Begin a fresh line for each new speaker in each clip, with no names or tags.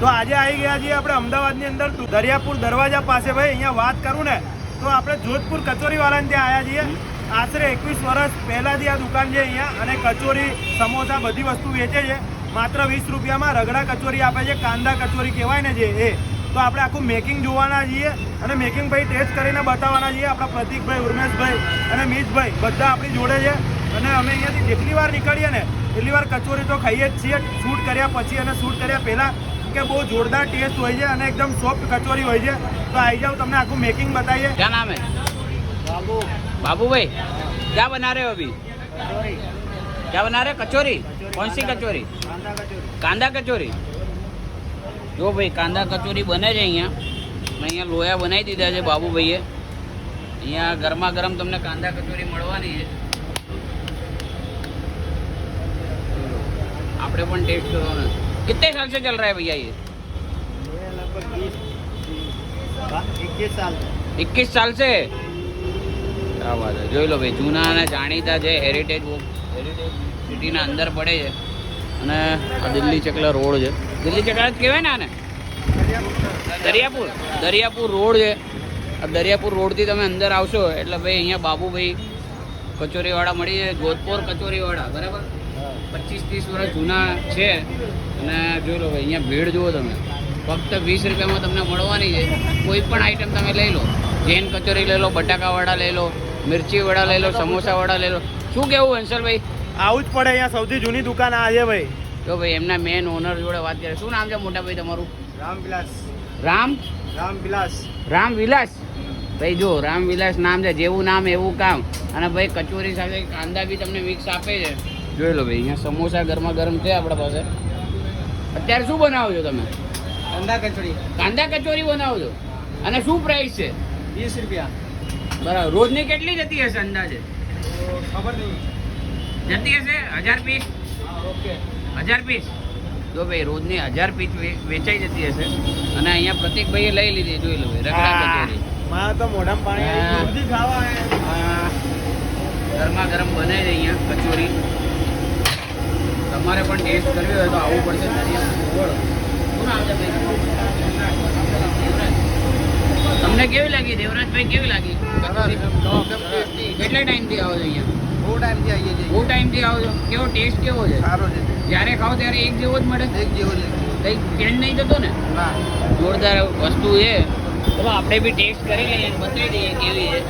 તો આજે આવી ગયા છીએ આપણે અમદાવાદની અંદર દરિયાપુર દરવાજા પાસે. ભાઈ અહીંયા વાત કરું ને તો આપણે જોધપુર કચોરીવાળાને ત્યાં આવ્યા છીએ. આશરે 21 વર્ષ પહેલાંથી આ દુકાન છે અહીંયા, અને કચોરી સમોસા બધી વસ્તુ વેચે છે. માત્ર 20 રૂપિયામાં રગડા કચોરી આપે છે, કાંદા કચોરી કહેવાય ને જે એ. તો આપણે આખું મેકિંગ જોવાના છીએ અને મેકિંગ ભાઈ ટેસ્ટ કરીને બતાવવાના છીએ. આપણા પ્રતિકભાઈ, ઉર્મેશભાઈ અને મિતભાઈ બધા આપણી જોડે છે. અને અમે અહીંયાથી જેટલી વાર નીકળીએ ને એટલી વાર કચોરી તો ખાઈએ જ છીએ, શૂટ કર્યા પછી અને શૂટ કર્યા પહેલાં, કે બહુ જોરદાર ટેસ્ટ હોય છે અને એકદમ સોફ્ટ કચોરી હોય છે. તો આવી જાઓ, તમને આખું મેकिंग बताइए.
क्या नाम है? बाबू भाई, क्या बना रहे हो अभी? क्या बना रहे हो? कचोरी. कौन सी कचोरी? कांदा कचोरी. જો ભાઈ કાંદા કચોરી બને છે અહીંયા. અહીંયા લોયા બનાવી દીધા છે બાબુભાઈએ. અહીંયા ગરમા ગરમ તમને કાંદા કચોરી મળવાની છે. આપણે પણ ટેસ્ટ કરવાનો. कितने साल से चल रहा है भैया ये?
लगभग 21 साल.
21 साल से. क्या बात है. જોઈ લો ભાઈ, જૂના અને જાણીતા છે. હેરિટેજ સિટીના અંદર પડે છે. અને આ દિલ્હી ચકલા રોડ છે. દિલ્હી ચકલા જ કહેવાય ને આને? દરિયાપુર રોડ છે. આ દરિયાપુર રોડથી તમે અંદર આવશો એટલે ભાઈ અહીંયા બાબુભાઈ કચોરીવાળા મળી છે. જોધપુર કચોરીવાળા, બરાબર. 25-30 વર્ષ જૂના છે. અને જોઈ લો ભાઈ, અહીંયા ભીડ જુઓ તમે. ફક્ત 20 રૂપિયામાં તમને મળવાની છે. કોઈ પણ આઈટમ તમે લઈ લો. જૈન કચોરી લઈ લો, બટાકાવાળા લઈ લો, મિર્ચીવાળા લઈ લો, સમોસાવાળા લઈ લો. શું કેવું અંશલભાઈ?
આવું જ પડે. અહીંયા સૌથી જૂની દુકાન આ છે ભાઈ.
જો ભાઈ એમના મેન ઓનર જોડે વાત કરીએ. શું નામ છે મોટા ભાઈ તમારું?
રામવિલાસ.
રામવિલાસ. ભાઈ જો રામવિલાસ નામ છે. જેવું નામ એવું કામ. અને ભાઈ કચોરી સાથે કાંદા બી તમને મિક્સ આપે છે. જોઈ લો ભાઈ, અહીંયા સમોસા ગરમા ગરમ છે આપણા પાસે. અત્યારે શું બનાવો છો તમે? કાંદા કચોરી બનાવો છો. અને શું પ્રાઇસ છે?
20 રૂપિયા.
બરાબર. રોજની કેટલી જતી હશે અંદાજે?
ખબર નહીં.
જતી હશે 1000 પીસ.
ઓકે.
1000 પીસ. જો ભાઈ રોજની 1000 પીસ વેચાઈ જતી હશે. અને અહીંયા પ્રતિકભાઈએ લઈ લીધી. જોઈ લો ભાઈ, રગડા કચોરી.
મારા તો મોઢામાં પાણી આવી ખાવા.
ગરમા ગરમ બને છે અહીંયા કચોરી. તમારે પણ ટેસ્ટ કરવી હોય તો આવવું પડશે. શું નામ છે ભાઈ? તમને કેવી લાગી દેવરાજભાઈ? કેવી લાગી કેટલા ટાઈમથી આવો છો અહીંયા? બહુ ટાઈમથી આવો છો. કેવો ટેસ્ટ કેવો છે?
સારો છે.
જ્યારે ખાઓ ત્યારે એક જેવો જ મળે?
એક જેવો છે.
કંઈ ચેન્જ નહીં થતો ને?
ના.
જોરદાર વસ્તુ છે. ચલો આપણે બી ટેસ્ટ કરી લઈએ અને બતાવી દઈએ કેવી છે.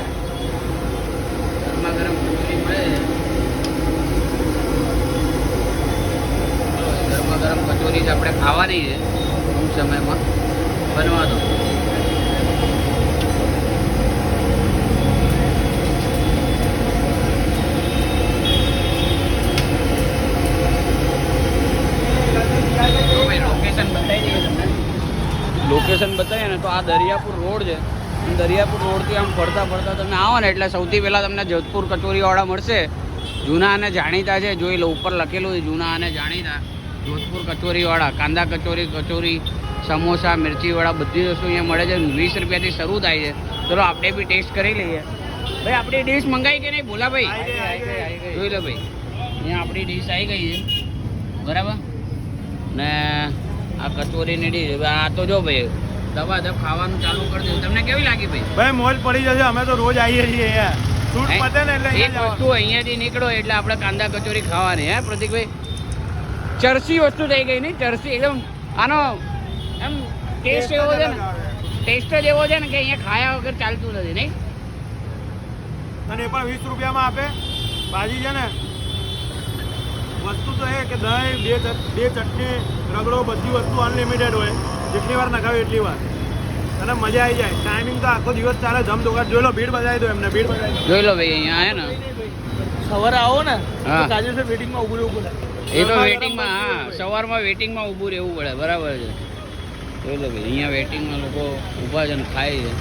ગરમા ગરમ કચોરી મળે છે. ગરમા ગરમ કચોરી જ આપણે ખાવાની છે. ટૂંક સમયમાં બનવા દો. લોકેશન બતાવીએ ને તો આ દરિયાપુર રોડ છે. દરિયાપુર રોડથી આમ ફરતા ફરતા તમે આવો ને એટલે સૌથી પહેલાં તમને જોધપુર કચોરીવાળા મળશે. જૂના અને જાણીતા છે. જોઈ લો, ઉપર લખેલું છે જૂના અને જાણીતા. જોધપુર કચોરીવાળા. કાંદા કચોરી, સમોસા, મિર્ચીવાળા બધી વસ્તુ અહીંયા મળે છે. 20 રૂપિયાથી શરૂ થાય છે. ચલો આપણે બી ટેસ્ટ કરી લઈએ. ભાઈ આપણી ડીશ મંગાવી કે નહીં ભોલાભાઈ? જોઈ લો ભાઈ, અહીંયા આપણી ડીશ આવી ગઈ છે, બરાબર. ને આ કચોરીની ડીશ. આ તો જો ભાઈ દબા દબ ખાવાનું ચાલુ કરી દીધું. તમને કેવી લાગી ભાઈ?
ભાઈ મોજ પડી જશે. અમે તો રોજ આવીએ છીએ અહીંયા. શૂટ પતે ને એટલે
એક વસ્તુ અહીંયાથી નીકળો એટલે આપણે કાંદા કચોરી ખાવાની. હે પ્રતિકભાઈ? ચરસી વસ્તુ થઈ ગઈ નહીં? ચરસી એકદમ. આનો એમ ટેસ્ટ એવો છે ને, ટેસ્ટ જ એવો છે ને કે અહીંયા ખાયા વગર ચાલતું નથી નહીં?
અને એ પણ 20 રૂપિયામાં આપે. ભાજી છે ને, વસ્તુ તો એ કે દહીં, બે ચટણી, રગડો, બધી વસ્તુ અનલિમિટેડ હોય. જેટલી વાર નખાવે એટલી વાર. અને મજા આવી જાય. ટાઈમિંગ તો આખો દિવસ ચાલે. ધમધોકાટ. જોઈ લો, ભીડ બજાવી દો એમને. ભીડ બજાવી દો.
જોઈ લો ભાઈ, અહીંયા આવે ને
સવારે આવો ને
હા,
કાજુ છે વેટિંગમાં ઊભું રહેવું પડે.
એ તો વેટિંગમાં. હા, સવારમાં વેટિંગમાં ઊભું રહેવું પડે. બરાબર છે. જોઈ લો ભાઈ, અહીંયા વેટિંગમાં લોકો ઊભા છે ને ખાય છે.